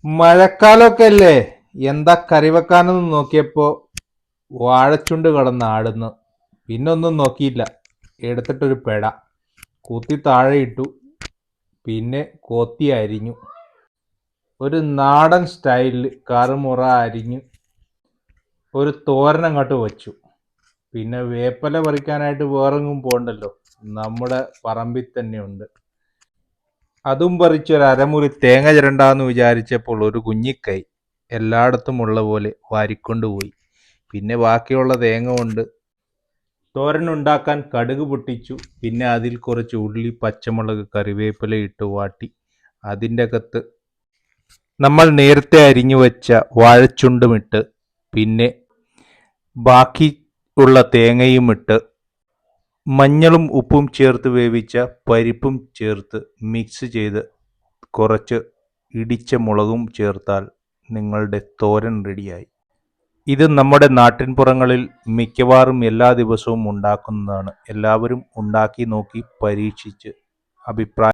മഴക്കാലമൊക്കെ അല്ലേ, എന്താ കറി വെക്കാനെന്ന് നോക്കിയപ്പോ വാഴച്ചുണ്ട് കടന്ന് ആടുന്നു. പിന്നൊന്നും നോക്കിയില്ല, എടുത്തിട്ടൊരു പെട കുത്തി താഴെ ഇട്ടു. പിന്നെ കൊത്തി അരിഞ്ഞു. ഒരു നാടൻ സ്റ്റൈലിൽ കറുമുറ അരിഞ്ഞു ഒരു തോരനങ്ങോട്ട് വച്ചു. പിന്നെ വേപ്പല പറിക്കാനായിട്ട് വേറെങ്ങും പോകണ്ടല്ലോ, നമ്മുടെ പറമ്പിൽ തന്നെ ഉണ്ട്. അതും പറിച്ചൊരു അരമുറി തേങ്ങ ചിരണ്ടാന്ന് വിചാരിച്ചപ്പോൾ ഒരു കുഞ്ഞിക്കൈ എല്ലായിടത്തും ഉള്ള പോലെ വാരിക്കൊണ്ടുപോയി. പിന്നെ ബാക്കിയുള്ള തേങ്ങ കൊണ്ട് തോരനുണ്ടാക്കാൻ കടുക് പൊട്ടിച്ചു. പിന്നെ അതിൽ കുറച്ച് ഉള്ളി, പച്ചമുളക്, കറിവേപ്പില ഇട്ട് വാട്ടി അതിൻ്റെ അകത്ത് നമ്മൾ നേരത്തെ അരിഞ്ഞു വെച്ച വാഴച്ചുണ്ടുമിട്ട് പിന്നെ ബാക്കി ഉള്ള തേങ്ങയും ഇട്ട് മഞ്ഞളും ഉപ്പും ചേർത്ത് വേവിച്ച പരിപ്പും ചേർത്ത് മിക്സ് ചെയ്ത് കുറച്ച് ഇടിച്ച മുളകും ചേർത്താൽ നിങ്ങളുടെ തോരൻ റെഡിയായി. ഇത് നമ്മുടെ നാട്ടിൻപുറങ്ങളിൽ മിക്കവാറും എല്ലാ ദിവസവും ഉണ്ടാക്കുന്നതാണ്. എല്ലാവരും ഉണ്ടാക്കി നോക്കി പരീക്ഷിച്ച് അഭിപ്രായം